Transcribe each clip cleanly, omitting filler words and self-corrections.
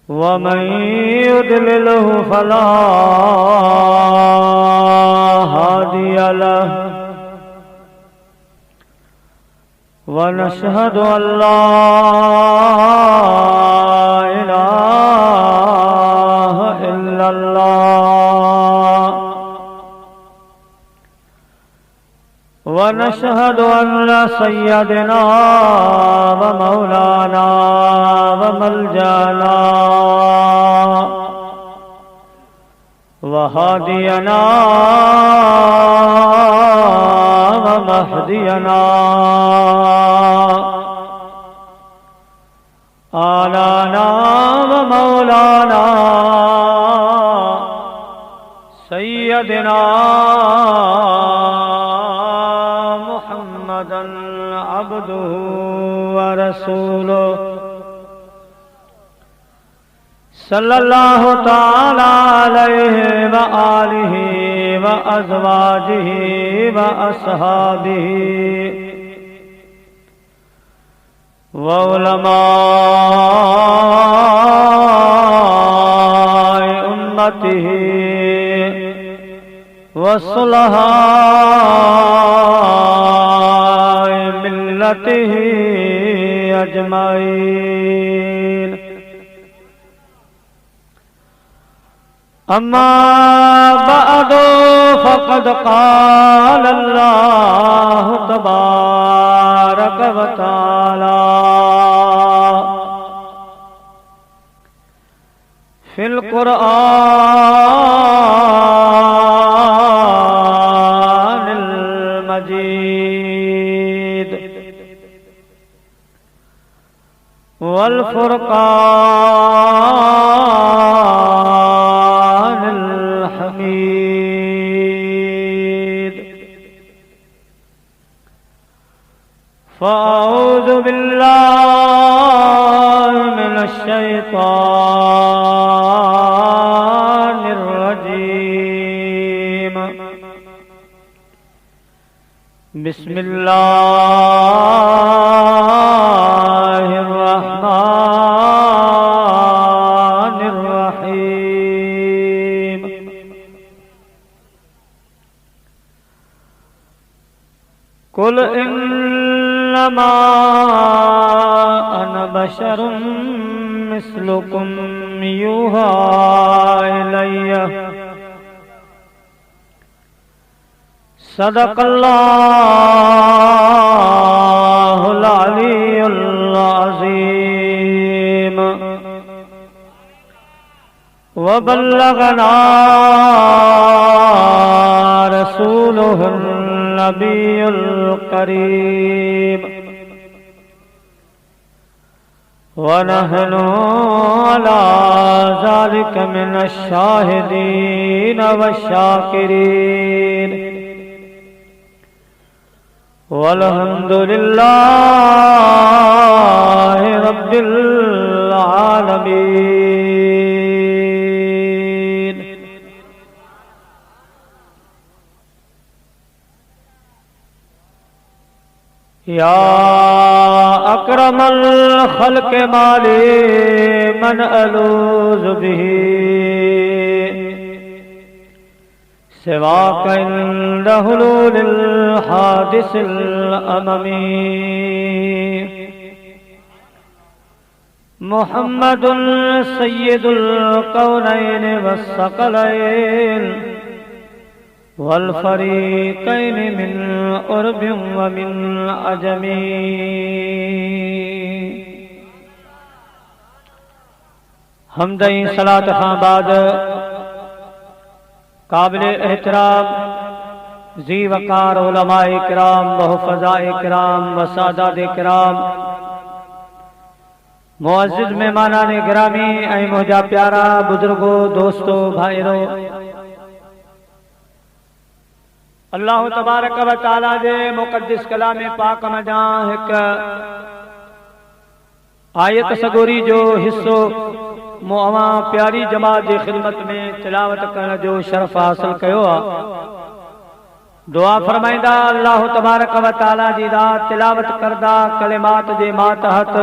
वमन युद्लिल्हु फला हादिय लहु वनशहदु अल्ला इलाहा इल्लल्लाह वनशहदु अन्न सय्यदना व मौलाना व मलजाना व हादियना व महदियना आलाना व मौलाना सय्यदना मुहम्मदन अब्दुहु व रसूलुहु सल्लल्लाहु ताला अलैहि व आलिहि व अज़वाजिहि व अस्हाबिहि व उलमाए उम्मतिहि व सुलहाए मिल्लतिहि अजमाइन। अम्मा बअदु फ़क़द क़ाल अल्लाहु तबारक व तआला फिल क़ुरआनिल मजीद वल फ़ुरक़ानिल हमीद। फ़अऊज़ु बिल्लाहि मिनश शैतानिर रजीम। बिस्मिल्लाहिर रहमानिर रहीम। कुल इन्नमा अना बशरुम मिस्लुकुम यूहा इलैया सदक़ल्लाहुल अलीयुल अज़ीम व बल्लगना रसूलुहुन नबीयुल करीम व नहनु अला ज़ालिका मिनश शाहिदीन व शाकिरीन वल्हम्दुलिल्लाहि रब्बिल आलमीन। या अकरमल खल्क़ माली मन अलूज़ु बिही सिवाक इंद हुलूलिल हादिसिल अममी मुहम्मदुन सय्यिदुल कौनैन वस्सक़लैन वल फ़रीक़ैन मिन उर्बिन व मिन अजमी। हमदई सलात खां बाद काबिल एहतराम जी वकार उलमाए किराम व हुफ़ज़ाए किराम व सादात किराम मुअज़्ज़िज़ मेहमानान गिरामी ऐं मुंहिंजा प्यारा बुजुर्गो दोस्तो भाइरो अल्लाह तबारक व तआला जे मुक़द्दिस कलाम पाक मजां हिक आयत सगोरी जो हिस्सो मुअवा प्यारी जमात जी खिदमत में तिलावत करण जो शरफ हासिल कयो आ। दुआ फरमाइंदा अल्लाह तबारक व तआला जी रात तिलावत करदा कलिमात जे मातहत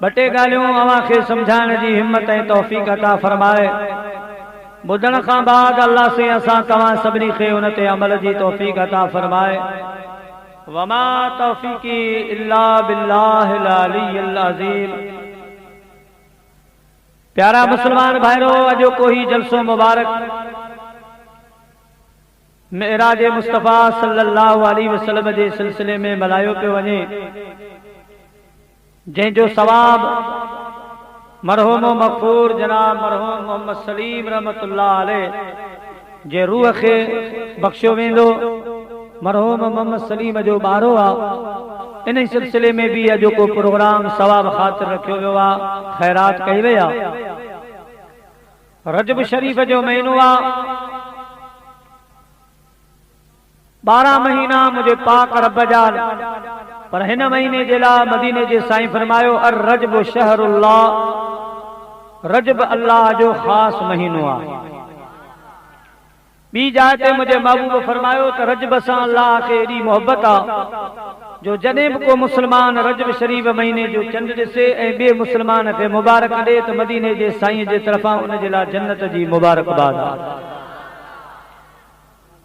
बटे गालियों अवां खे समझाइण जी हिम्मत ऐं तौफ़ीक़ अता फरमाए। बुधण खां बाद अल्लाह से असां तव्हां सभिनी खे उन ते अमल जी तौफ़ीक़ अता फरमाए। वमा तौफ़ीक़ी इल्ला बिल्लाहिल अलिय्यिल अज़ीम। प्यारा मुसलमान भाइरो, अॼो कोई जलसो मुबारक मेराज मुस्तफ़ा सल्लल्लाहु अलैहि वसल्लम जे सिलसिले में मल्हायो पियो वञे, जंहिंजो सवाब मरहूम मग़फ़ूर जनाब मरहूम मोहम्मद सलीम रहमतुल्लाह अलैह जे रूह खे बख़्शियो वेंदो। मरहूम मोहम्मद सलीम जो ॿारो आहे। इन सिलसिले में भी अॼो को प्रोग्राम सवाब ख़ातिर रखियो वियो आहे, ख़ैरात कई वई आहे। रजब शरीफ़ जो महीनो आहे। 12 महीना मुझे पाक रब जा, पर हिन महीने जे लाइ मदीने जे साईं फरमायो अर रजब शहरुल्लाह, रजब अल्लाह जो ख़ास महीनो आहे। बी जाइ ते मुझे महबूब फरमायो त रजब सां अल्लाह खे एॾी मोहब्बत आहे जो जॾहिं बि को मुसलमान रजब शरीफ़ महीने जो चंड ॾिसे ऐं ॿिए मुसलमान खे मुबारक ॾे त मदीने जे साईं जे तरफ़ां उन जे लाइ जन्नत जी मुबारकबाद आहे।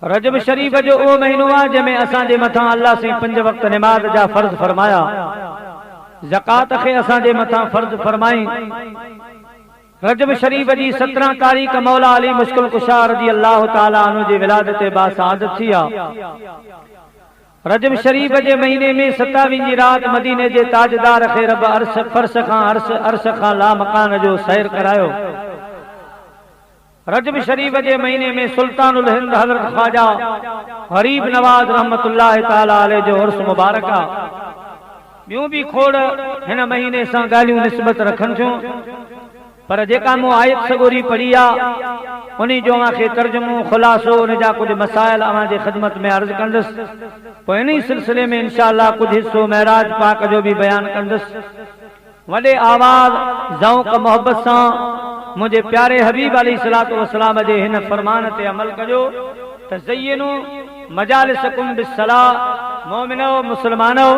रजब शरीफ़ जो उहो महीनो आहे जंहिंमें असांजे मथां अल्लाह से 5 वक़्त निमाज़ जा फ़र्ज़ फरमाया, ज़कात खे असांजे मथां फ़र्ज़ फरमाई। रजब शरीफ़ जी 17 तारीख़ मौला अली मुश्किल कुशा रज़ी अल्लाह ताला अन्हु जी विलादत बासआदत थी आहे। रजब शरीफ़ जे महीने में 27 जी रात मदीने जे ताजदार खे रब अर्श खां ला मकान जो सैर करायो। रजब शरीफ़ जे महीने में सुल्तानुल हिंद हज़रत ख्वाजा गरीब नवाज रहमतुल्लाह ताला अलैह जो उर्स मुबारक आहे। ॿियूं भी खोड़ हिन महीने सां ॻाल्हियूं निस्बत रखनि थियूं, पर जेका मूं आयत सगोरी पढ़ी आहे उन जो अव्हांखे तर्जुमो ख़ुलासो उन जा कुछ मसाइल अव्हां जे ख़िदमत में अर्ज़ कंदुसि। पोइ इन सिलसिले में इंशाअल्लाह कुछ हिस्सो महराज पाक जो भी बयान कंदुसि। वॾे आवाज़ ज़ौक़ मोहब्बत सां मुझे प्यारे हबीब अलैहिस्सलातु वस्सलाम जे हिन फरमान ते अमल कजो त ज़य्यिनु मजालिसकुम बिस्सलाह। मोमिनो मुसलमानो,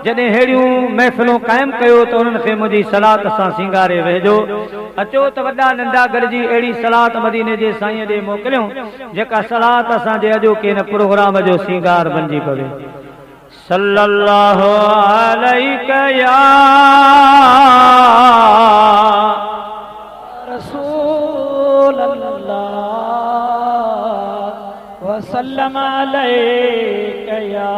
जॾहिं अहिड़ियूं महफ़िलूं क़ाइमु कयो त उन्हनि खे मुंहिंजी सलात सां सींगारे वेहिजो। अचो त वॾा नंढा गॾिजी अहिड़ी सलात मदीने जे साईं ॾे मोकिलियूं जेका सलात असांजे अॼोके हिन प्रोग्राम जो सींगार बणिजी पवे। सल्लल्लाहु अलैका या रसूल अल्लाह वसल्लम अलैका या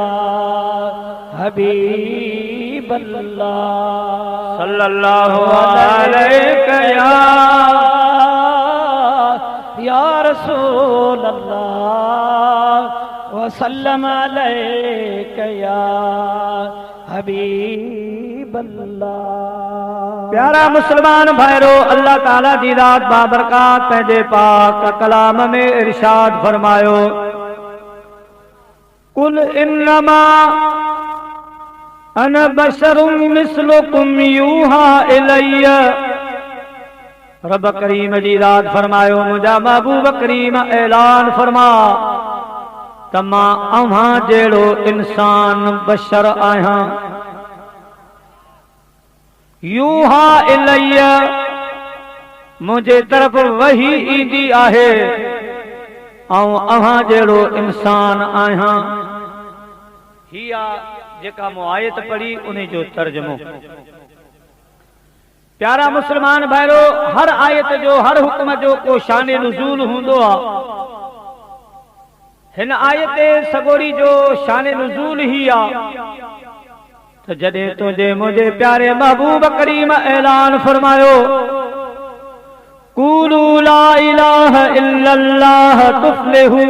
हबीब अल्लाह। सल्लल्लाहु अलैका या रसूल अल्लाह वसल्लम अलैका या हबीब अल्लाह। प्यारा मुसलमान भाइरो, अल्लाह ताला जी रात बाबरकात पंहिंजे पाक कलाम में इरशाद फरमायो, कुल इन्नमा अना बशरुम मिस्लुकुम यूहा इलैया। रब करीम जी रात फरमायो, मुंहिंजा महबूब करीम ऐलान फरमा त मां अव्हां जहिड़ो इंसान बशर आहियां। यूहा इलैया, मुंहिंजे तरफ़ वही ईंदी आहे ऐं अव्हां जहिड़ो इंसान आहियां। हिया जेका मूं आयत पढ़ी उन जो तर्जुमो। प्यारा मुसलमान भाइरो, हर आयत जो हर हुक्म जो को शान नुज़ूल हूंदो आहे। हिन आयत सगोरी जो शान नुज़ूल ही आहे त जॾहिं तुंहिंजे मुंहिंजे प्यारे महबूब करीम ऐलान फरमायो, कूलू ला इलाहा इल्लल्लाह तुफ्लिहू।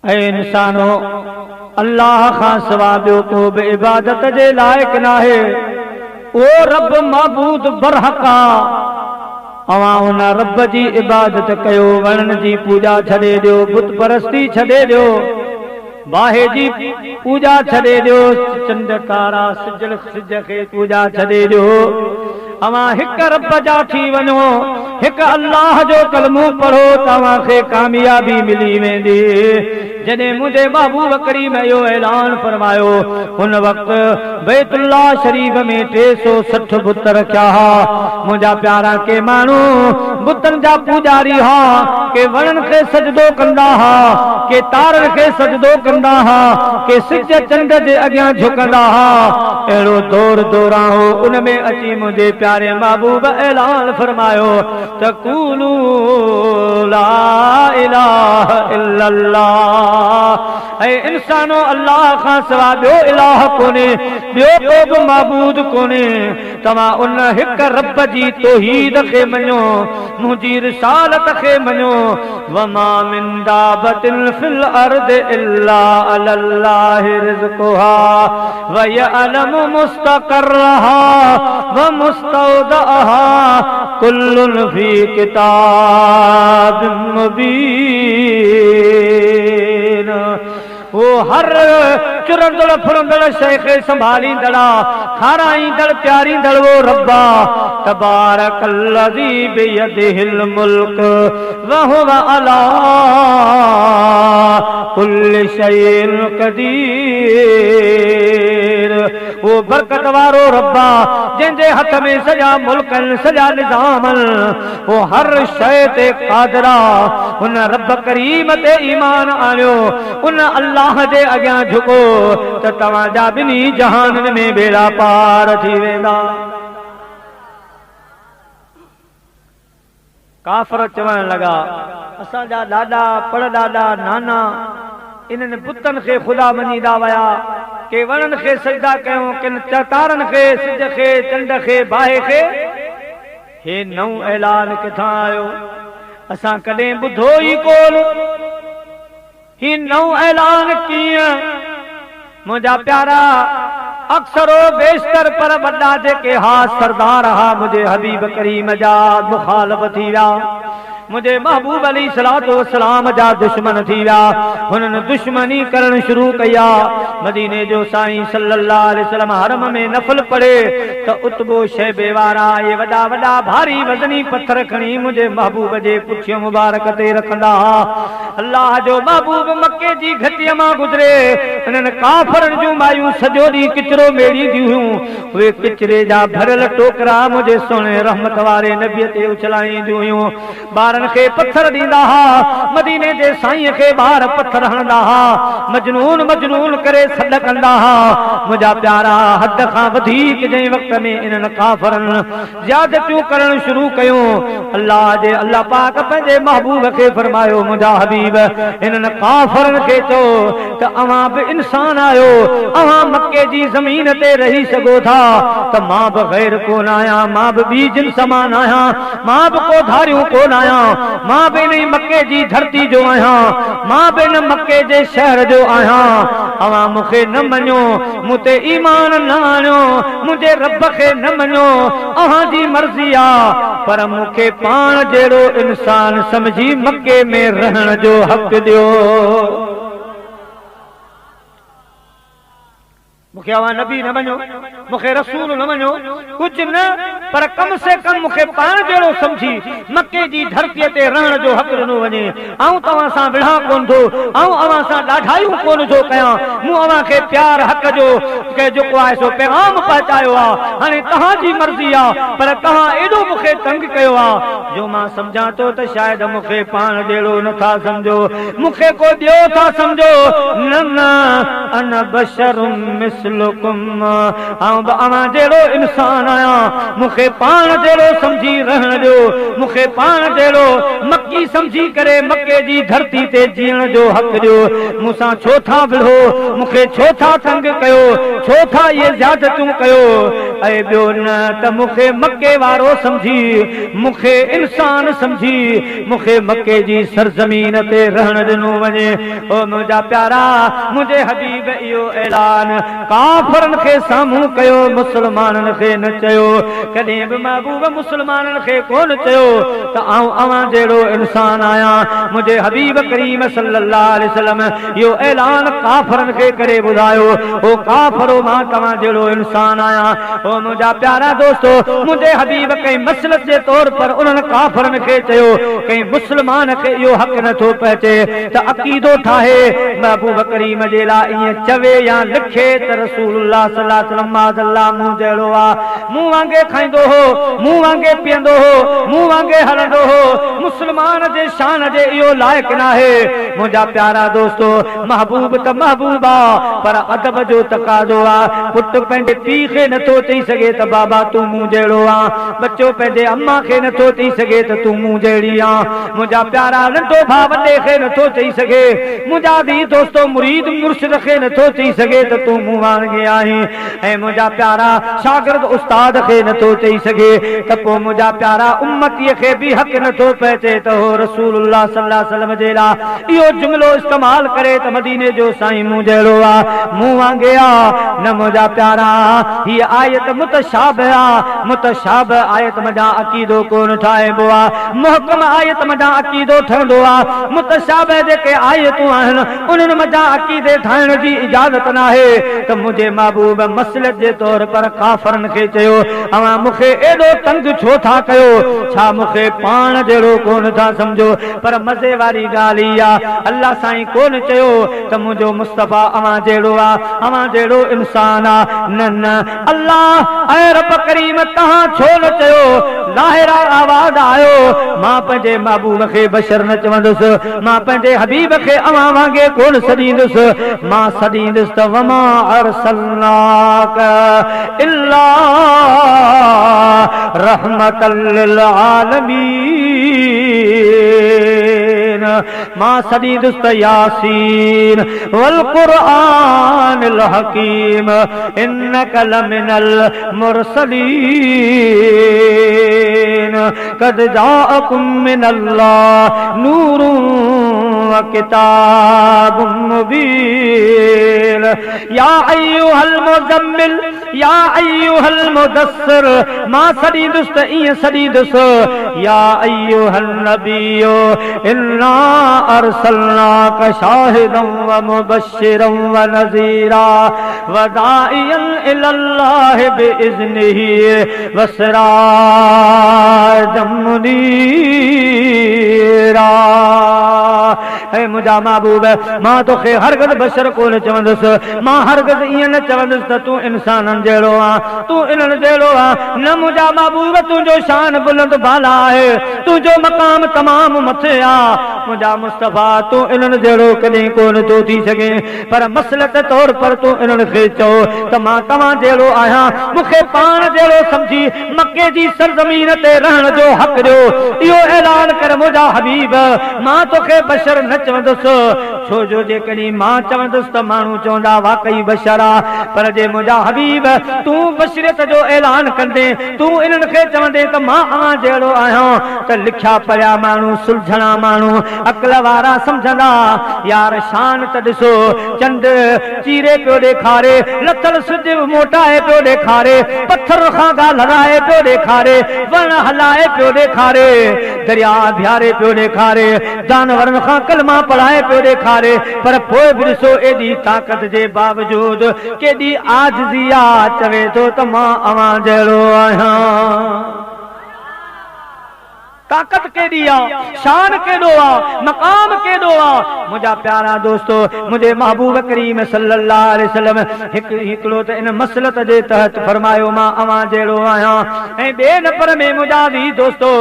ऐ इंसानो, अल्लाह खां सवा ॿियो को बि इबादत जे लाइक़ नाहे। ओ रब महबूद बरहक आहे। अवां उन रब जी इबादत कयो, वणन जी पूजा छॾे ॾियो, बुत परस्ती छॾे ॾियो, बाहे जी पूजा छॾे ॾियो, चंड तारा सिज खे पूजा छॾे ॾियो। अवां हिक रब जा थी वञो, हिक अल्लाह जो कलमो पढ़ो, तव्हांखे कामयाबी मिली वेंदी। जॾहिं मुंहिंजे महबूब करीम इहो ऐलान फरमायो, उन वक़्तु बैतुल्लाह शरीफ में 360 बुत रखिया हा। मुंहिंजा प्यारा के माण्हू बुतन जा पूजारी हा, के वणन खे सजदो कंदा हा, के तारन खे सजदो कंदा हा, के सिज चंड जे अॻियां झुकंदा हा। अहिड़ो दौर दौराहो उन में अची मुंहिंजे प्यारे महबूब ऐलान फरमायो त कूलू ला इलाहा इल्लल्लाह। ऐ इंसानो अल्लाह खां सवा ॿियो इलाह कोन्हे, ॿियो को बि माबूद कोन्हे। तव्हां उन हिक रब जी तौहीद खे मञो, मुंहिंजी रिसालत खे मञो। वमा मिन दाबतिन फिल अर्द इल्ला अल्लाहि रिज़्क़ुहा व यअलमु मुस्तक़र्रहा व मुस्तौदअहा कुल्लुन फी किताबिन मुबीन। वो हर चुरंदड़ फुरंदड़ शइ खे संभालींदड़, खाराईंदड़ प्यारींदड़ वो रब्बा तबारकल्लज़ी बियदिहिल मुल्क व हुव अला कुल्लि शैइन क़दीर। वो बरकत वारो रब्बा जंहिंजे हथ में सॼा मुल्क सॼा निज़ाम, वो हर शइ ते क़ादिरा। उन रब करीम ते ईमान आणियो, उन अल्लाह जे अॻियां झुको त तव्हांजा ॿिन्ही जहाननि में बेड़ा पार थी वेंदा। काफ़र चवण लॻा असांजा ॾाॾा परॾाॾा नाना इन्हनि बुतनि खे ख़ुदा मञींदा विया, के वणनि खे सजदा कयूं, किन तारनि खे, सिज खे, चंड खे, बाहि खे। हे नओं ऐलान किथां आयो? असां कॾहिं ॿुधो ई कोन। ही नओं ऐलान कीअं? मुंहिंजा प्यारा अक्सरो बेशतर पर वॾा जेके हा सरदार हा मुंहिंजे हबीब करीम जा मुखालिफ़ थी विया, मुझे महबूब अली सलातो सलाम जा दुश्मन थी विया। हुननि दुश्मनी करण शुरू कया। मदीने जो साईं सल्लल्लाहु अलैहि वसल्लम हरम में नफल पढ़े तो उतबो शैबे वारा ये वॾा वॾा भारी वज़नी पत्थर खणी मुझे महबूब जे पुठियों मुबारक ते रखंदा। अल्लाह जो महबूब मक्के जी घटिया मां गुज़रे। इन्हनि काफ़रनि जूं मायूं सॼो ॾींहुं किचरो मेड़ींदियूं हुयूं। उहे किचरे जा भरियल टोकरा मुझे सोने रहमत वारे नबीअ ते उछलाईंदियूं हुयूं। ॿारनि खे पत्थर ॾींदा हा, मदीने जे साईं खे ॿार पत्थर हणंदा हा, मजनून मजनून करे सॾ कंदा हा। मुंहिंजा प्यारा हद खां वधीक जंहिं वक़्त में इन्हनि काफ़रनि ज़्यादतियूं करण शुरू कयूं, अल्लाह पाक पंहिंजे महबूब खे फरमायो मुंहिंजा हबीब इन्हनि काफ़रनि खे चओ त अवां बि इंसान आहियो, अवां मके जी ज़मीन ते रही सघो था त मां बि ग़ैर कोन आहियां, मां बि ॿी जिन्स मान आहियां, मां बि को धारियूं कोन आहियां, मां बि इन मके जी धरती जो आहियां, मां बि इन मके जे शहर जो आहियां। अवां मूंखे न मञो, मूं ते ईमान न आणियो, मुंहिंजे रब खे न मञो, अवां जी मर्ज़ी आ, पर मूंखे पाण जहिड़ो इंसान समझी मके में रहण जो हक़ ॾियो। मूंखे अवां नबी न मञो, मूंखे रसूल न मञो, कुछ न, पर कम से कम मूंखे पाण जहिड़ो समझी मके जी धरतीअ ते रहण जो हक़ ॾिनो वञे। ऐं तव्हां सां विढ़ा कोन थो, ऐं अवां सां ॾाढायूं कोन थो कयां। मूं अवां खे प्यार हक़ जो जेको आहे सो पैगाम पहुचायो आहे। हाणे तव्हांजी मर्ज़ी आहे, पर तव्हां एॾो मूंखे तंग कयो आहे जो मां सम्झां थो त शायदि मूंखे पाण जहिड़ो नथा सम्झो, मूंखे को ॿियो था सम्झो। न न अन बशरुम अवां जहिड़ो इंसान आहियां, मूंखे पाण जहिड़ो समझी रहण ॾियो, मूंखे पाण जहिड़ो मक्की समझी करे मके जी धरती ते जीअण जो हक़ ॾियो। मूंसां छो था विढ़ो, मूंखे छो था तंग कयो, छो था इहे ज़्यादतियूं कयो? ऐं ॿियो न त मूंखे मके वारो समझी, मूंखे इंसान समझी मूंखे मके जी सरज़मीन ते रहण ॾिनो वञे। ओ मुंहिंजा प्यारा, मुंहिंजे हबीब इहो ऐलान काफ़रनि खे साम्हूं कयो, मुस्लमाननि खे न चयो। कॾहिं बि महबूब मुस्लमाननि खे कोन चयो त आऊं अवां जहिड़ो इंसान आहियां। मुंहिंजे हबीब करीम सल्लल्लाहु अलैहि वसल्लम इहो ऐलान काफ़रनि खे करे ॿुधायो, ओ काफ़रो मां तव्हां जहिड़ो इंसान आहियां। ओ तो मुझा प्यारा दोस्तों मुझे हबीब कई मसलत के तौर पर उन्होंने काफरन के चयो कई मुसलमान के यो हक न थो पहुंचे त अकीदो ठाहे महबूब करीम जे ला ये चवे या लिखे त रसूलुल्लाह सल्लल्लाहु अलैहि वसल्लम माज़ल्लाह मुंह जड़ो आ मुंह वांगे खाइंदो हो मुंह वांगे पींदो हो मुंह वांगे हलंदो हो मुसलमान जे शान जे इयो लायक ना है मुझा प्यारा दोस्तों महबूब त महबूबा पर अदब जो तकाजो आ पुट पंहिंजे पीउ खे नथो चई सघे त बाबा तू मूं जहिड़ो आ बच्चो पंहिंजे अम्मा खे नथो चई सघे त तू मूं जहिड़ी आ मुंहिंजा प्यारा नंढो भाउ वॾे खे नथो चई सघे मुंहिंजा धी दोस्तो मुरीद मुर्शिद खे नथो चई सघे त तू मूं वांगे आहीं ऐं मुंहिंजा प्यारा शागिर्द उस्ताद खे नथो चई सघे त पोइ मुंहिंजा प्यारा उम्मतीअ खे बि हक़ नथो पहुचे त हो रसूलुल्लाह सल्लल्लाहु अलैहि वसल्लम जे लाइ इहो जुमिलो इस्तेमाल करे त मदीने जो साईं मूं जहिड़ो आ मूं वांगे आ न मुंहिंजा प्यारा हीअ आयत मुतशाबिह आ मुतशाबिह आयत मजा अकीदो कोन ठाहिबो आ मुहकम आयत मजा अकीदो ठहंदो आ मुतशाबिह जेके आयतूं आहिनि उन्हनि मजा अकीदे ठाहिण जी इजाज़त न आहे त मुंहिंजे महबूब मसलत जे तौर पर काफ़रनि खे चयो अवां मूंखे एॾो तंग छो था कयो छा मूंखे पाण जहिड़ो कोन था सम्झो पर मज़े वारी ॻाल्हि ई आहे अल्लाह साईं कोन चयो त मुंहिंजो मुस्तफ़ा अवां जहिड़ो आहे अवां जहिड़ो इंसान आहे न न अल्लाह ऐ रब करीम तव्हां छो न चयो लाहिरा आवाज़ आयो मां पंहिंजे महबूब खे बशर न चवंदुसि मां पंहिंजे हबीब खे अवां वांगे कोन सॾींदुसि मां सॾींदुसि त वमा अरसलनाक इल्ला रहमतल लिल आलमीन मां सॾींदुसि त यासीन वल क़ुरआनिल हकीम इन्नक लमिनल मुरसलीन कद जाअकुम मिनल्लाह नूरुन व किताबुम मुबीन या अय्युहल मुज़म्मिल या अय्युहल मुदस्सिर मां सॾींदुसि त ईअं सॾींदुसि या अय्युहन नबियो इन्ना अरसलनाक शाहिदन व मुबश्शिरन व नज़ीरा व दाइयन इलल्लाहि बिइज़्निही व सिराजम मुनीरा ऐ मुंहिंजा महबूब मां तोखे हरगिज़ बशर कोन चवंदुसि मां हरगिज़ ईअं न चवंदुसि त तूं इंसाननि जहिड़ो आ तूं इन्हनि जहिड़ो आ न मुंहिंजा महबूब तुंहिंजो शान बुलंद बाला आहे तुंहिंजो मक़ाम तमामु मथे आ मुंहिंजा मुस्तफ़ा तूं इन्हनि जहिड़ो कॾहिं कोन थो थी सघे पर मसलत तौर पर तूं इन्हनि खे चओ त मां तव्हां जहिड़ो आहियां मूंखे पाण जहिड़ो सम्झी मके जी सरज़मीन ते रहण जो हक़ ॾियो इहो ऐलान कर मुंहिंजा हबीब मां तोखे बशर न चवंदुसि छो जो जेकॾहिं मां चवंदुसि त माण्हू चवंदा वाकई बशर आ पर जे मुंहिंजा हबीब तूं बशरियत जो ऐलान कंदे तूं इन्हनि खे चवंदे त मां अवां जहिड़ो आहियां त लिखिया पढ़िया माण्हू सुलझणा माण्हू अक़ल वारा सम्झंदा यार शान त ॾिसो चंड चीरे पियो ॾेखारे लथल सिज मोटाए पियो ॾेखारे पत्थर खां ॻाल्हि हलाए पियो ॾेखारे वण हलाए पियो ॾेखारे दरिया भियारे पियो ॾेखारे जानवरनि खां कलमा पढ़ाए पियो ॾेखारे पर पोइ बि ॾिसो एॾी ताक़त जे बावजूद केॾी आजिज़ी आहे चवे थो त मां अवां जहिड़ो आहियां ताकत केड़ी आ, शान केड़ो आ, मकाम केड़ो आ। मुझा प्यारा दोस्तों, मुझे महबूब करीम सल्लल्लाहु अलैहि वसल्लम हिकड़ो त इन मसलत जे तहत फरमायो मां अवां जेड़ो आया। ऐं बे नंबर में मुझा दी दोस्तों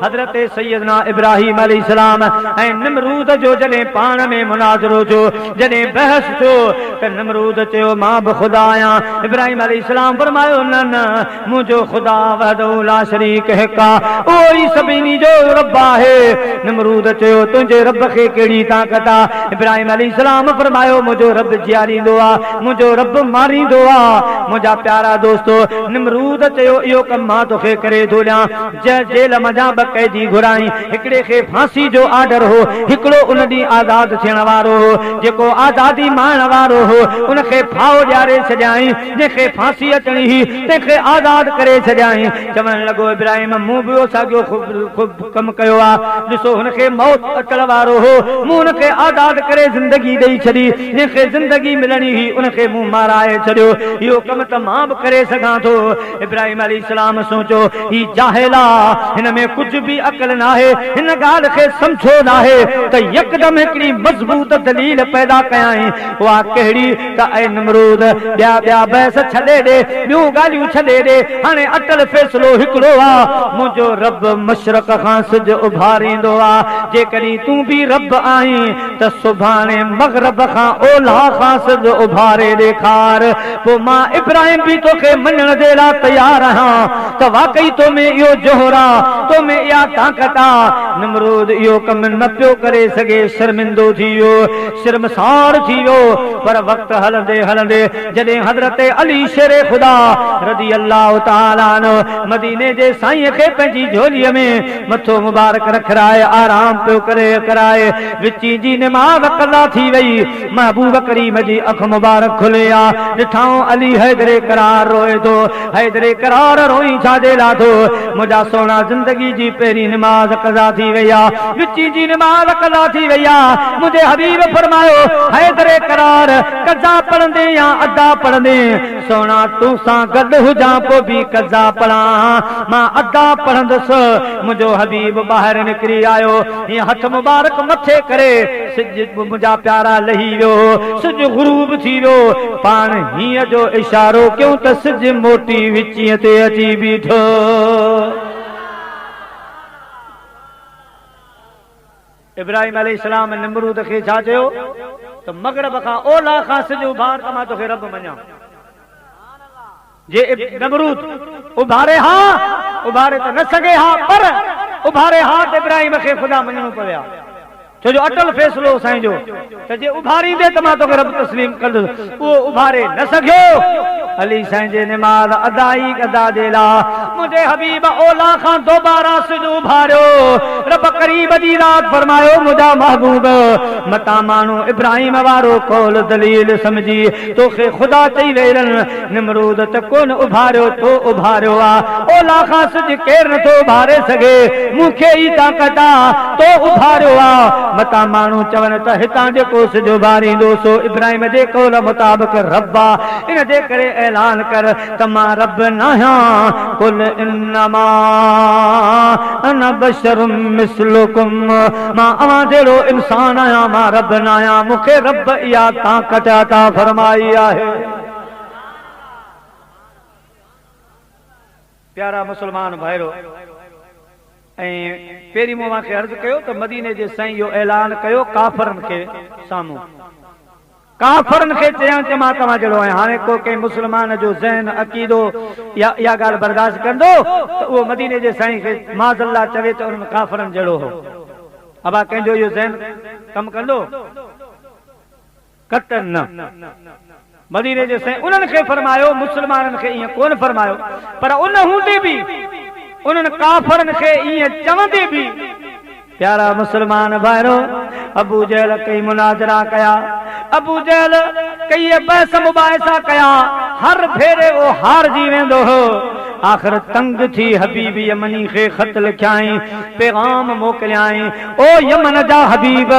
हजरत सैयदना इब्राहिम अलैहिस्सलाम ऐं नमरूद जो जने पाण में मुनाज़रो जो जने बहस थियो त नमरूद चयो मां भी खुदा आया। इब्राहिम अलैहिस्सलाम फरमायो न न मुझो खुदा वहदहु ला शरीक है का ओही सभिनी जो रब है। नमरूद चयो तुझे रब के केड़ी ताकत आ। इब्राहिम अलैहिस्सलाम फरमायो मुझो रब जियारींदो आ, मुझो रब मारींदो आ। मुझा प्यारा दोस्तों नमरूद चयो इहो कम मां तोखे करे थो ॾियां। जेल मजा ब कैदी घुराई, हिकड़े खे फांसी जो आर्डर हो, हिकड़ो उन ॾींहुं आज़ाद थियण वारो हो, जेको आज़ादी माणण वारो हो उनखे फाओ ॾियारे छॾियाई, जंहिंखे फांसी अचणी हुई तंहिंखे आज़ाद करे छॾियाई। चवण लॻो इब्राहिम मूं बि साॻियो कम कयो आ ॾिसो हुनखे मौत अचण वारो हो मूं हुनखे आज़ाद करे ज़िंदगी ॾेई छॾी जंहिंखे ज़िंदगी मिलणी हुई उनखे मूं माराए छॾियो इहो कम त मां बि करे सघां थो इब्राहिम अलैहिस्सलाम सोचो ही जाहिल आहे हिन में कुझु बि अकल न आहे हिन ॻाल्हि खे सम्झो न आहे त यकदम हिकिड़ी मज़बूत दलील पैदा कयाई उहा कहिड़ी त ऐं नमरूद ॿिया बहस छॾे ॾे ॿियूं ॻाल्हियूं छॾे ॾे हाणे अटल फ़ैसिलो हिकिड़ो आहे मुंहिंजो रब मशरक़ खां सिज उभारींदो आहे जेकॾहिं तूं बि रब आहीं त सुभाणे मग़रब खां ओलह खां सिज उभारे ॾेखार पोइ मां इब्राहिम बि तोखे मञण जे लाइ तयारु आहियां त वाकई तो में इहो जोहर आहे तो में इहा ताक़त आहे नमरूद इहो कमु न पियो करे सघे शर्मिंदो थी वियो शर्मसार थी वियो पर वक़्तु हलंदे हलंदे जॾहिं हज़रत अली शेर ख़ुदा रज़ी अल्लाह ताला अन्हु मदीने जे साईं खे पंहिंजी झोलीअ में मथो मुबारक रखराए आराम पियो करे कराए विची जी निमाज़ क़ज़ा थी वई महबूब करीम जी अख मुबारक खुले आ ॾिठाऊं अली हैदरे करार रोए थो हैदरे करार रोई छाजे ला थो मुंहिंजा सोना ज़िंदगी जी पहिरीं निमाज़ क़ज़ा थी वई आहे विची जी निमाज़ क़ज़ा थी वई आहे मुंहिंजे हबीब फरमायो हैदरे करार क़ज़ा पढ़ंदे या अदा पढ़ंदे सोना तूं सां गॾु हुजां पोइ बि क़ज़ा पढ़ां मां अदा पढ़ंदुसि मुंहिंजो हबीब ॿाहिरि निकिरी आयो हीअं हथ मुबारक मथे करे सिज मुंहिंजा प्यारा लही वियो सिज ग़ुरूब थी वियो पाण हीअं जो इशारो कयूं त सिज मोटी विचीअ ते अची बीठो इब्राहिम अलैहिस्सलाम नमरूद खे छा चयो त मग़रब खां ओलह खां सिज उभार त मां तोखे रब मञां जे नमरूद उभारे हा उभारे त न सघे हा पर उभारे हा त इब्राहिम खे ख़ुदा मञणो पवे छो जो अटल फ़ैसिलो साईं जो त जे उभारींदे त मां तोखे रब तस्लीम कंदुसि उहो उभारे न सघियो अली साईं जे निमाज़ अदाई अदा जे लाइ मुंहिंजे हबीब ओला खां दोबारा सिज उभारियो रब करीब जी रात फरमायो मुंहिंजा महबूब मता माण्हू इब्राहिम वारो कौल दलील समझी तोखे ख़ुदा चई वेरनि निमरूद त कोन उभारियो तो उभारियो आहे ओला खां सिज केरु नथो उभारे सघे मूंखे ई ताक़त आहे तो उभारियो आहे मता माण्हू चवनि त हितां जेको सिज उभारींदो सो इब्राहिम जे कौल मुताबिक़ रब आहे इन जे करे ऐलान कर त मां रब न आहियां कुल इन्नमा अना बशरुम मिस्लुकुम मां अवां जहिड़ो इंसान आहियां मां रब न आहियां मूंखे रब इहा ताक़त अता फरमाई आहे प्यारा मुस्लमान भाइरो ऐं पहिरीं मूं मूंखे अर्ज़ु कयो त मदीने जे साईं इहो ऐलान कयो काफ़रनि खे साम्हूं काफ़रनि खे चयां त मां तव्हां जहिड़ो आहियां हाणे को कंहिं मुस्लमान जो ज़हन अक़ीदो इहा ॻाल्हि बर्दाश्त कंदो त उहो मदीने जे साईं खे माज़ल्ला चवे त उन्हनि काफ़रनि जहिड़ो हो अबा कंहिंजो इहो ज़हन कमु कंदो कतन न मदीने जे साईं उन्हनि खे फरमायो मुस्लमाननि खे ईअं कोन फरमायो पर उन हूंदे बि उन्हनि काफ़रनि खे ईअं चवंदे बि प्यारा मुस्लमान भाइरो अबू जहल कई मुनाज़रा कया अबू जहल कई बहस मुबाहिसा कया हर भेरे वो हारजी वेंदो हो आखिर तंग थी हबीब यमनी खे खत लिखियाई पैगाम मोकिलियाई ओ यमन जा हबीब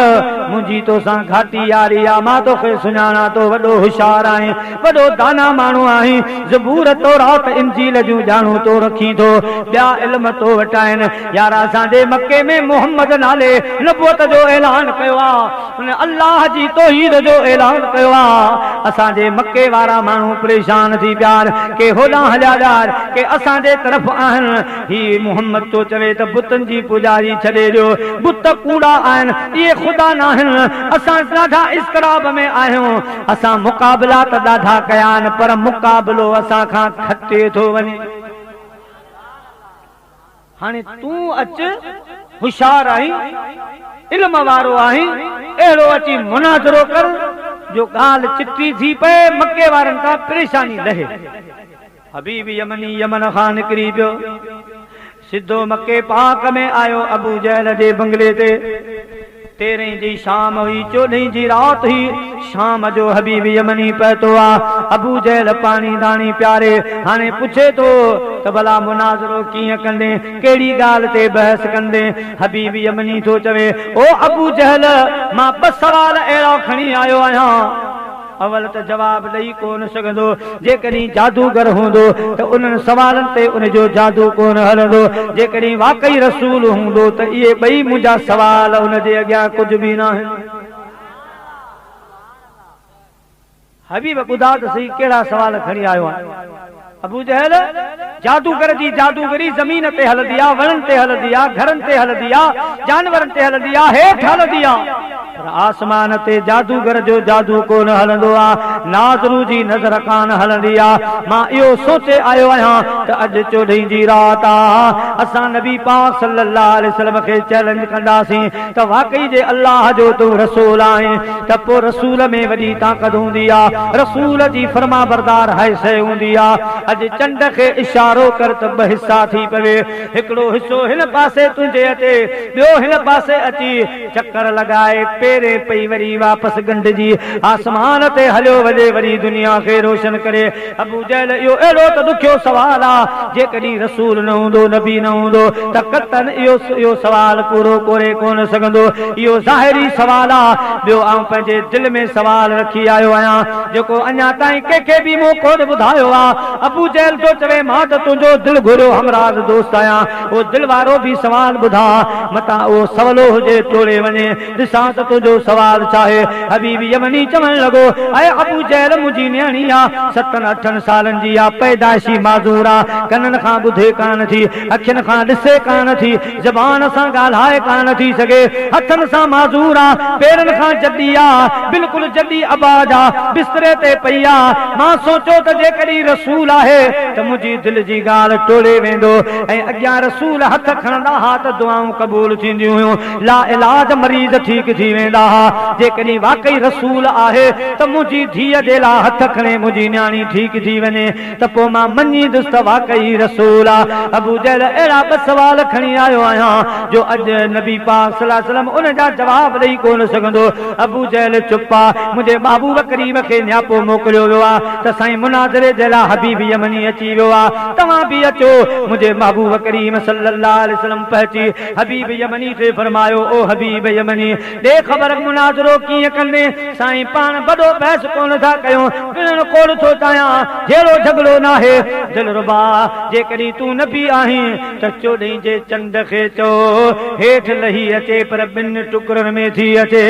मुंहिंजी तोसां घाटी यारी आहे मां तोखे सुञाणा तो वॾो होशियार आहीं वॾो दाना माण्हू आहीं ज़बूर तौरात इंजील जूं ॼाणू तो रखी थो ॿिया इल्म तो वटि आहिनि यार असांजे मके में मोहम्मद नाले नबूअत जो ऐलान कयो आहे हुन अल्लाह जी तौहीद जो ऐलान कयो आहे असांजे मके वारा माण्हू परेशान थी पिया के होॾां हलिया ॾियार के असांजे तरफ़ आहिनि ही मोहम्मद तो चवे त बुतनि जी पुॼारी छॾे ॾियो बुत कूड़ा आहिनि इहे ख़ुदा न आहिनि असां ॾाढा इस्कराब में आहियूं असां मुक़ाबिला त ॾाढा कया आहिनि पर मुक़ाबिलो असां खां खटे थो वञे हाणे तूं अच होशियार आहीं इल्म वारो आहीं अहिड़ो अची मुनाज़रो कर जो ॻाल्हि चिटी थी पए मके वारनि खां परेशानी लहे हबीब यमनी यमन खां निकिरी पियो सिधो मके पाक में आयो अबू जहल जे बंगले ते 13 जी शाम हुई 14 जी रात हुई शाम जो हबीब यमनी पहुतो आ अबू जहल पानी दानी प्यारे हाने पूछे तो भला मुनाज़रो कीअं कंदे केड़ी गाल ते बहस कंदे हबीब यमनी तो चवे ओ अबू जहल मां 2 सवाल अहिड़ा खणी आयो आहियां अवल तो जवाब ॾेई कोन सघंदो जेकॾहिं जादूगर हूंदो तो उन सवालन ते उन जो जादू कोन हलंदो जेकॾहिं वाकई रसूल हूंदो तो ये ॿई मुंहिंजा सवाल उन जे अॻियां कुझु बि न आहिनि। हबीब ॿुधा त सही कहिड़ा सवाल खणी आयो आहे। अबू जहल जादूगर जी जादूगरी ज़मीन ते हलंदी आहे वणनि ते हलंदी आहे घरनि ते हलंदी आहे जानवरनि ते हलंदी आहे हेठि हलंदी आहे पर आसमान ते जादूगर जो जादू कोन हलंदो आहे नाज़रू जी नज़र कान हलंदी आहे। मां इहो सोचे आयो आहियां त अॼु 14 जी रात आहे असां नबी पाक सल्लल्लाहु अलैहि वसल्लम खे चैलेंज कंदासीं त वाकई जे अल्लाह जो तूं रसूल आहीं त पोइ रसूल में वॾी ताक़त हूंदी आहे रसूल जी फर्मा बरदार हैसियत हूंदी आहे। अॼु चंड खे इशारो कर त 2 हिस्सा थी पवे हिकिड़ो हिस्सो हिन पासे तुंहिंजे अचे ॿियो हिन पासे अची चक्कर लॻाए पेरे पई वरी वापस गंढजी आसमान ते हलियो वञे वरी दुनिया खे रोशन करे। अबू जहल इहो अहिड़ो त ॾुखियो सवाल आहे जेकॾहिं रसूल न हूंदो नबी न हूंदो त कतन इहो सवाल पूरो करे कोन सघंदो इहो ज़ाहिरी सवाल आहे। ॿियो आउं पंहिंजे दिलि में सवाल रखी आयो आहियां जेको अञा ताईं कंहिंखे बि मूं कोन ॿुधायो आहे। अबू जहल जो चवे मां त तुंहिंजो दिलि घुरियो हमराज दोस्त आहियां उहो दिलि वारो बि सवाल ॿुधा मतां उहो सवलो हुजे टोड़े वञे ॾिसां त तुंहिंजो सवाल चाहे। हबीब यमनी चवण लॻो ऐं अबू जहल मुंहिंजी न्याणी आहे 7-8 सालनि जी आहे पैदाइशी माज़ूर आहे कननि खां ॿुधे कान थी अखियुनि खां ॾिसे कान थी ज़बान सां ॻाल्हाए कान थी सघे हथनि सां माज़ूर आहे पेरनि खां जॾी आहे बिल्कुलु जॾी आबाद आहे बिस्तरे ते पई आहे। मां सोचियो त जेकॾहिं रसूल आहे त मुंहिंजी दिलि जी ॻाल्हि टोड़े वेंदो ऐं अॻियां रसूल हथ खणंदा हा त दुआऊं क़बूल थींदियूं हुयूं ला इलाज मरीज़ ठीक थी वेंदा हा। जेकॾहिं वाकई रसूल आहे त मुंहिंजी धीअ जे लाइ हथ खणे मुंहिंजी न्याणी ठीक थी वञे त पोइ मां मञींदुसि त वाकई रसूल आहे। अबू जहल अहिड़ा 2 सवाल खणी आयो आहियां जो अॼु नबी पाक सल्लल्लाहु अलैहि वसल्लम उन जा जवाब ॾेई कोन सघंदो। अबू जहल चुप आहे मुंहिंजे महबूब करीम खे न्यापो मोकिलियो वियो आहे त साईं मुनाज़रे जे लाइ हबीब यमनी अची वियो आहे तव्हां बि अचो। मुंहिंजे महबूब करीम सल्लल्लाहु अलैहि वसल्लम पहुची हबीब यमनी खे फरमायो ओ हबीब यमनी ॾे ख़बर मुनाज़रो कीअं कंदे साईं पाण वॾो बहस कोन था कयूं पिण कोन थो चाहियां जहिड़ो झगड़ो न आहे दिलरुबा जेकॾहिं तूं नबी आहीं त 14 जे चंड खे चओ हेठि लही अचे पर 2 टुकड़नि में थी अचे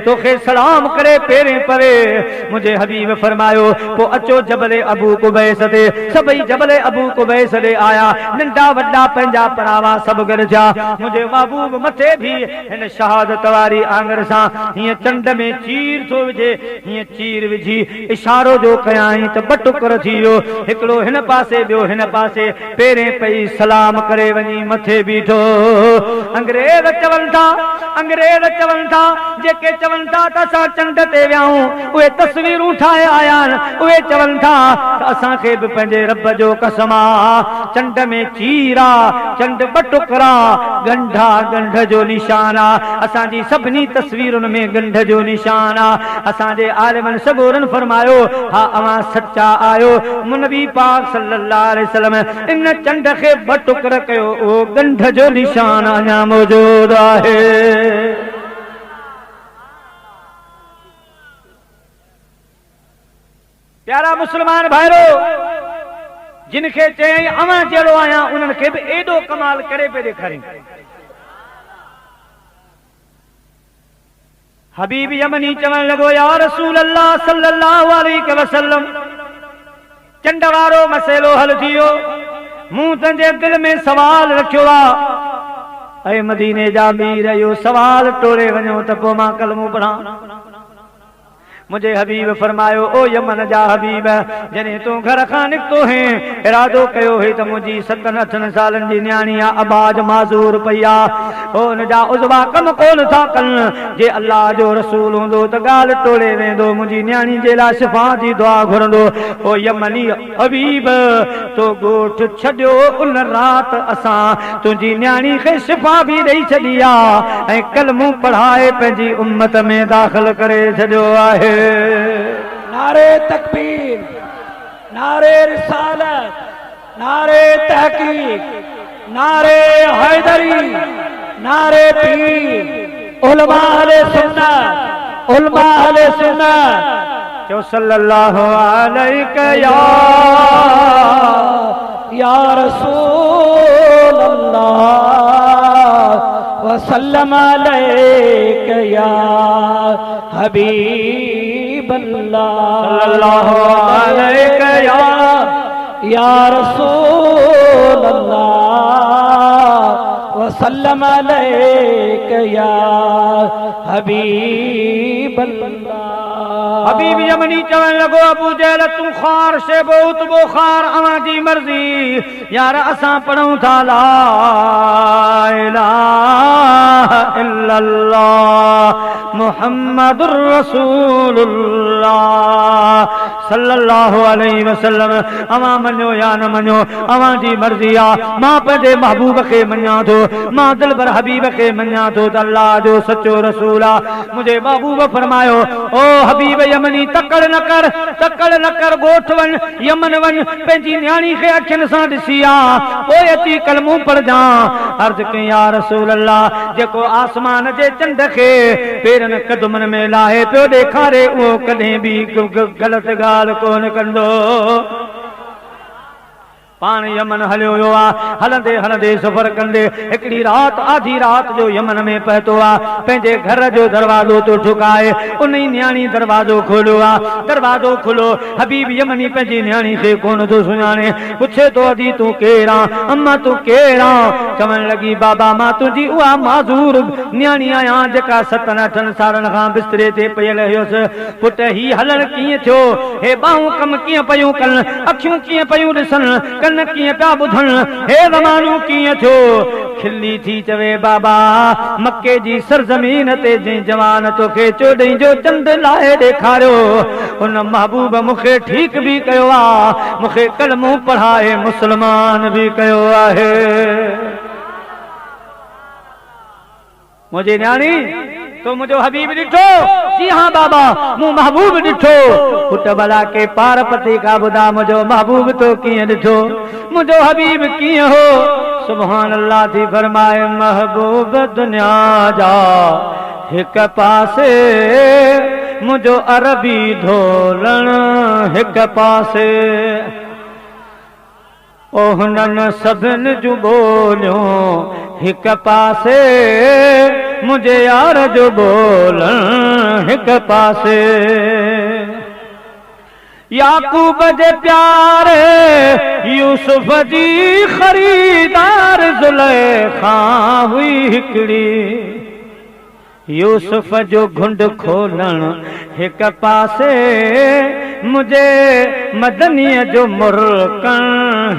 तोखे सलाम करे पेरे परे। मुंहिंजे हबीब फरमायो पोइ अचो जबल अबू कुबैस ते सभई जबल अबू कुबैस ॾे आया नंढा वॾा पंहिंजा परावा सभु गॾिजा मुंहिंजे महबूब मथे भी हिन शहादत वारी आंगर सां हीअं चंड में चीर थो विझे हीअं चीर विझी इशारो जो कयाई त 2 टुकर थी वियो हिकिड़ो हिन पासे ॿियो हिन पासे पेरे पई सलाम करे वञी मथे बीठो। अंग्रेज चवनि था जेके चवनि था त असां चंड ते वियाऊं उहे तस्वीरूं ठाहे आया आहिनि उहे चवनि था त असांखे बि पंहिंजे रब जो कसम आहे चंड में चीर आहे चंड 2 टुकड़ा गंढा गंढ जो निशान आहे असांजी सभिनी तस्वीरुनि में गंढ जो निशान आहे। असांजे आलिमनि सबूरनि फरमायो हा अवां सच्चा आहियो नबी पाक सल्लल्लाहु अलैहि वसल्लम इन चंड खे 2 टुकर कयो ओ गंढ जो निशान अञा मौजूद आहे। प्यारा मुस्लमान भाइरो जिनखे चयई अवां जहिड़ो आहियां उन्हनि खे बि एॾो कमाल करे पे ॾेखारियो। हबीब यमनी चवण लॻो या रसूल अल्लाह सल्लल्लाहु अलैहि वसल्लम चंड वारो मसइलो हल थी वियो मूं तुंहिंजे दिलि में सवाल रखियो आहे ऐं मदीने जा मीर इहो सवाल टोड़े वञो त पोइ मां कलमो पढ़ां। मुझे हबीब फरमायो ओ यमन जा हबीब जने तू घर खां निकतो है इरादो कयो है त मुझी 7-8 सालन जी न्याणी आबाज माजूर पया ओ न जा उजवा कम कोन था कन जे अल्लाह जो रसूल होंदो त गाल टोले वेंदो मुझी न्याणी जे ला शिफा जी दुआ घुरंदो ओ यमनी हबीब तो गोठ छड्यो उन रात असा तुझी न्याणी के शिफा भी दई छडिया ए कलमू पढ़ाए पंजी उम्मत में दाखिल करे छड्यो आहे नारे तकबीर नारे रिसालत नारे तहकीक नारे हैदरी नारे पीर उलमा अहले सुन्नत जो सल्लल्लाहु अलैहि या रसूल अल्लाह वसल्लम अलैका या हबीब अल्लाह सल्लल्लाहु अलैका या रसूल अल्लाह वसल्लम अलैका या हबीब अल्लाह हबीब यमनी चवन लगो अबू जहल तू खार से बहुत बुखार अवां जी मर्जी यार असां पढ़ूं था ला इलाहा इल्लल्लाह मुहम्मदुर रसूलुल्लाह सल्लल्लाहु अलैहि वसल्लम अवां मनो या न मनो अवां जी मर्जी आ मां पंहिंजे महबूब खे मञा थो मां दिलबर हबीब खे मञा थो त अल्लाह जो सच्चो रसूल आ मुझे महबूब फरमायो ओ हबीब यमनी तकड़ न कर गोठ वन यमन वन पंहिंजी न्याणी खे अखियुनि सां ॾिसी आ पोइ अची कलमूं पढ़जा अर्ज़ कई या रसूल अल्लाह जेको आसमान जे चंड खे पेरनि कदमनि में लाहे पियो ॾेखारे उहो कॾहिं बि ग़लति ॻाल्हि कोन कंदो पान यमन हलियो हुयो हलंदे हलंदे सफ़र कंदे हिकिड़ी रात आधी रात जो यमन में पहुतो पंहिंजे घर जो दरवाज़ो तो ठुकाए उन न्याणी दरवाज़ो खोलियो दरवाज़ो खुलो हबीब यमनी पंहिंजी न्याणी खे कोन थो सुञाणे पुछे तो अदी तूं केरु अम्मा तूं केरु चवण लॻी बाबा मां तुंहिंजी उहा माज़ूर न्याणी आहियां जेका 7-8 सालनि खां बिस्तरे ते पयल हुयसि पुट ही हलण कीअं थियो हे बाहूं कम कीअं पयूं कनि अखियूं कीअं पयूं ॾिसनि कन कीअं पिया ॿुधण हे ज़मानो कीअं थियो खिली थी चवे बाबा मक्के जी सरज़मीन ते जंहिं जवान तोखे 14 जो चंड लाहे ॾेखारियो उन महबूब मूंखे ठीक भी कयो मूंखे कलमो पढ़ाए मुसलमान भी कयो आहे मुझे न्याणी तो मुझो हबीब ॾिठो जी हाँ बाबा मूं महबूब ॾिठो पुट भला के पार पते का बुधा मुझो महबूब तो कीअं ॾिठो मुझो हबीब कीअं हो सुभान अल्लाह थी फरमाए महबूब दुनिया जा हिक पासे मुझो अरबी ढोलण हिक पासे ओहनन सभिन जूं ॿोलियूं हिक पासे मुझे यार जो बोलण हिक पासे याकूब जे प्यारे यूसुफ जी खरीदार ज़ुलेखा हुई हिकड़ी यूसुफ जो घुंड खोलण हिक पासे मुझे मदनीअ जो मुर्कण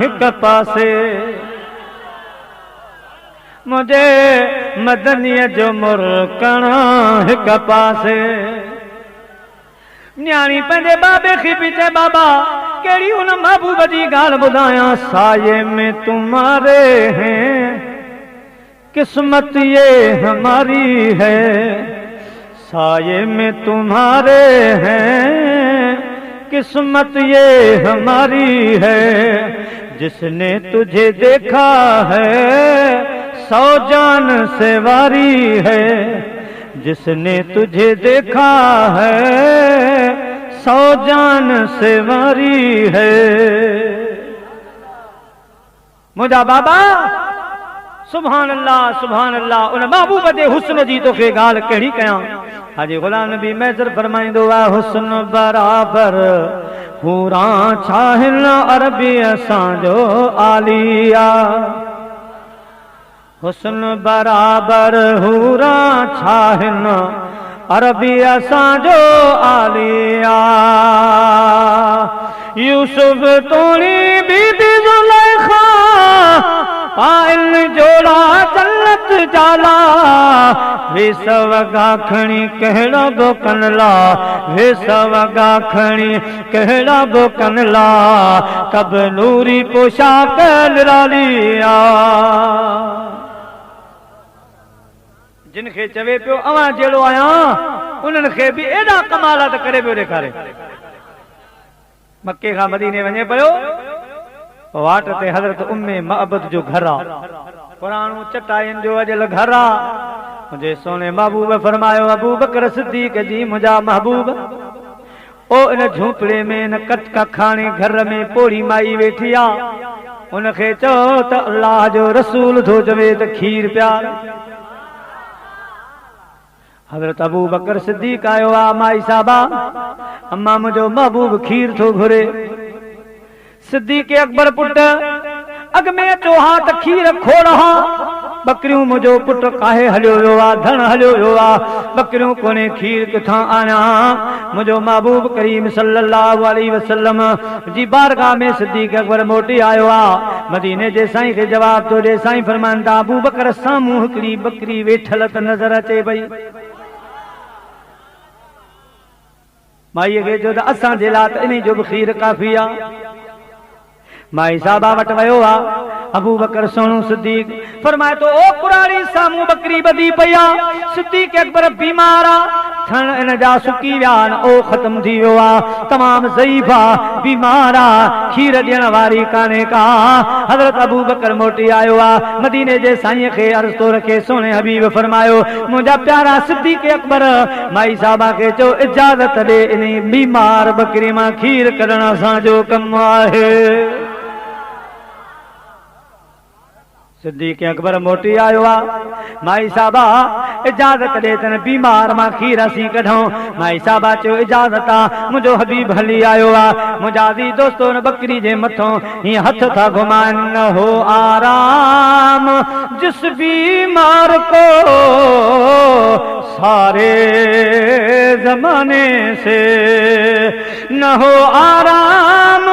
हिक पासे मुझे मदनीअ जो मुर्कण हिक पासे न्याणी पंहिंजे बाबे खे पई चए बाबा कहिड़ी उन महबूब जी ॻाल्हि ॿुधायां साये में तुम्हारे हैं किस्मत ये हमारी है साये में तुम्हारे हैं किस्मत ये हमारी है जिसने तुझे देखा है 100 जान से वारी है जिसने तुझे देखा है 100 जान से वारी है मुझा बाबा सुभान अल्लाह उन महबूब जे हुस्न जी तोखे ॻाल्हि कहिड़ी कयां हाजी गुलाम नबी मैज़र फरमाईंदो आहे हुस्न बराबर हूरा छाहिन अरबी असांजो आलिया हुस्न बराबर हूरा छाहिन अरबी असांजो आलिया यूसुफ तोड़ी बीबी ज़ुलैखा पाइन जोड़ा जन्नत जाला वे सवगा खणी कहड़ा बोकन ला वे सवगा खणी कहड़ा बोकन ला कब नूरी पोशाक निरालिया जिनखे चवे पियो अवां जहिड़ो आहियां उन्हनि खे बि एॾा कमालात करे पियो ॾेखारे मक्के खां मदीने वञे पियो वाट ते हज़रत उम्मे महबत जो घर आहे पुराणो चटाइनि जो अॼुकल्ह घर आहे मुंहिंजे सोने महबूब फरमायो अबू बकर सिद्दीक़ जी मुंहिंजा महबूब ओ इन झूपड़े में इन कटका खाने घर में पोड़ी माई वेठी आहे उनखे चओ त अल्लाह जो रसूल थो चवे त खीर प्यार हज़रत अबू बकर सिद्दीक़ आयो आहे माई साहबा अम्मा मुंहिंजो महबूब खीर थो घुरे सिद्दीक़ अकबर पुट अॻ में अचो हा त खीर खोड़ हा बकरियूं मुंहिंजो पुट काहे हलियो वियो आहे धन हलियो वियो आहे बकरियूं कोन्हे खीर किथां आया मुंहिंजो महबूब करीम सल्लल्लाहु अलैहि वसल्लम जी बारगाह में सिद्दीक़ अकबर मोटी आयो आहे मदीने जे साईं खे जवाब थो ॾे साईं फरमाइनि था अबू बकर साम्हूं हिकिड़ी बकरी वेठल त नज़र अचे पई माईअ खे चयो त असांजे लाइ त इन जो बि खीर काफ़ी आहे माई साहबा वटि वियो आहे अबू बकर सोनू सिद्दीक़ फरमाए तो ओ पुराणी साम्हूं बकरी ॿधी पई आहे सिद्दीक़ अकबर बीमार आहे थण इन जा सुकी विया आहिनि ओ ख़त्म थी वियो आहे तमामु ज़ईफ़ आहे बीमार आहे खीर ॾियण वारी कान्हे का हज़रत अबू बकर मोटी आयो आहे मदीने जे साईं खे अर्ज़ थो रखे सोने हबीब फरमायो मुंहिंजा प्यारा सिद्दीक़ अकबर माई साहबा खे चओ इजाज़त ॾे इन बीमार बकरी मां खीर कढण असांजो कमु आहे सिद्दीक़ अकबर मोटी आयो आहे माई साहबा इजाज़त ॾे तन बीमार मां खीर असीं कढूं माई साहबा चयो इजाज़त आहे मुंहिंजो हबीब हली आयो आहे मुंहिंजा दी दोस्तो न बकरी जे मथां हीअं हथ था घुमाइनि न हो आराम जिस बीमार को सारे जमाने से न हो आराम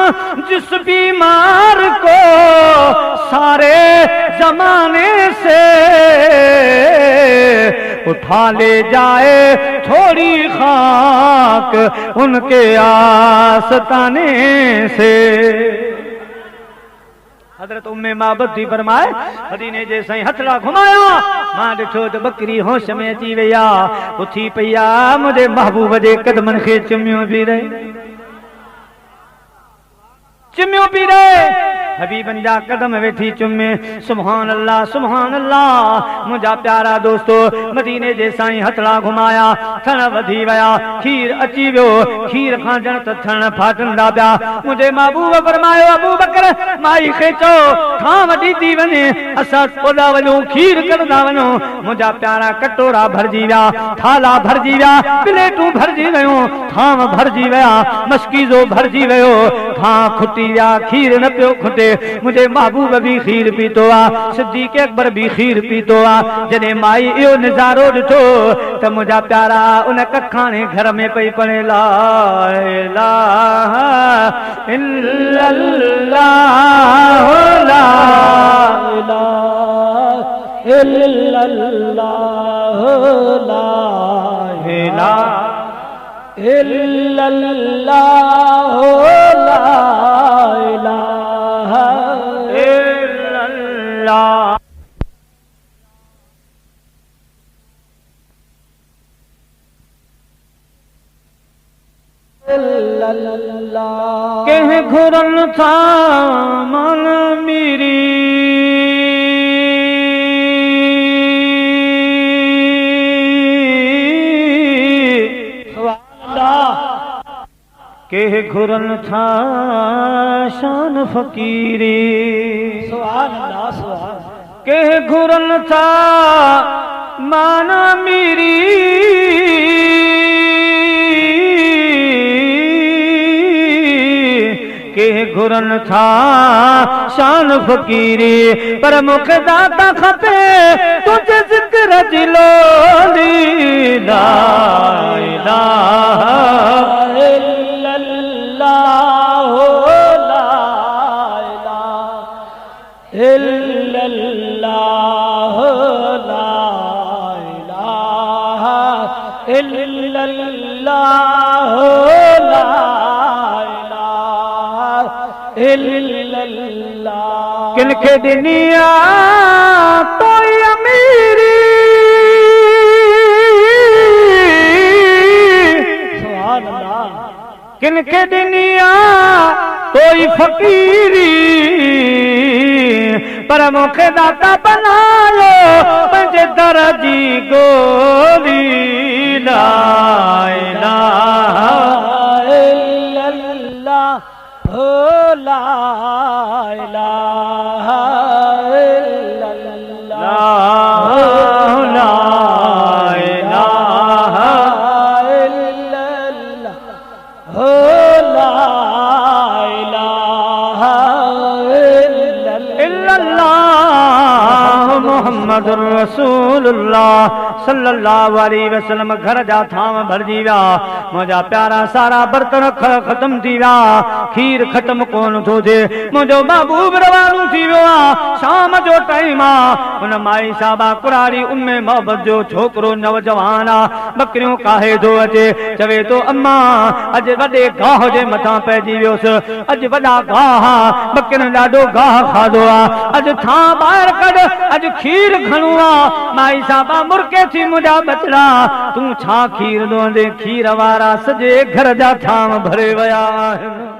जिस बीमार को सारे जमाने से उठा ले जाए थोड़ी खाक उनके आस्ताने से हज़रत उम्मे महबत थी फरमाए मदीने जे साईं हथड़ा घुमाया मां ॾिठो त बकरी होश में अची वई आहे उथी पई आहे मुंहिंजे महबूब जे कदमनि खे चुमियो पई रहे चुमियो पी रहे हबीबन जा कदम वेठी चुमे सुभान अल्लाह मुंहिंजा प्यारा दोस्तो मदीने जे साईं हथड़ा घुमाया थण वधी विया खीर अची वियो खीर खां ॼण त थण फाटंदा पिया मुंहिंजे महबूब फरमायो अबू बकर माई खे चओ खां वॾी थी वञे असां ओॾा वञूं खीर कढंदा वञूं मुंहिंजा प्यारा कटोरा भरिजी विया थाला भरिजी विया प्लेटूं भरिजी वियूं थाम भरिजी विया मस्कीज़ो भरिजी वियो खां खुटी विया खीर न पियो खुटे मुझे महबूब भी खीर पीतो आ सिद्दीक़ अकबर भी खीर पीतो आ जने माई इहो नज़ारो ॾिठो त मुंहिंजा प्यारा उन कखाने घर में पई पढ़े ला इलाहा इल्लल्लाह ला इलाहा इल्लल्लाह ला इलाहा इल्लल्लाह ला इलाहा इल्लल्लाह कह घुरन था मन मेरी के घुरन था शान फकीरी के घुरन था माना मेरी के घुरन था शान फकीरी पर मूंखे दाता खपे तुझे ज़िक्र जी लोली ला इलाहा इल्लल्लाह ला इलाहा इल्लल्लाह ला इलाहा इल्लल्लाह ला इलाहा इल्लल्लाह किनखे दुनिया तो अमीरी सुभान अल्लाह किनखे दुनिया कोई फकीरी पर मूंखे दाता बनायो पंहिंजे दर जी गोली ला इलाहा इल्लल्लाह ला इलाहा इल्लल्लाह ला इलाहा इल्लल्लाह ला इलाहा इल्लल्लाह मुहम्मदुर रसूलुल्लाह सल्लल्लाहु अलैहि वसल्लम घर जा थाम भरजी विया मुंहिंजा प्यारा सारा बर्तन ख़त्म थी विया खीर ख़त्म कोन थो थिए मुंहिंजो महबूब रवानो थी वियो आहे शाम जो टाइम आहे हुन माई साहबा कुरारी उम्मे मोहब्बत जो छोकिरो नौजवान आहे बकरियूं काहे थो अचे चवे थो अम्मा अॼु वॾे गाह जे मथां पइजी वियोसि अॼु वॾा गाह बकरियुनि ॾाढो गाह खाधो आहे अॼु थां ॿाहिरि कढ अॼु खीर खणो आहे माई साहबा मुर्के थी मुंहिंजा बचड़ा तूं छा खीर ॾोंदे खीर वारा सॼे घर जा थाम भरे विया आहिनि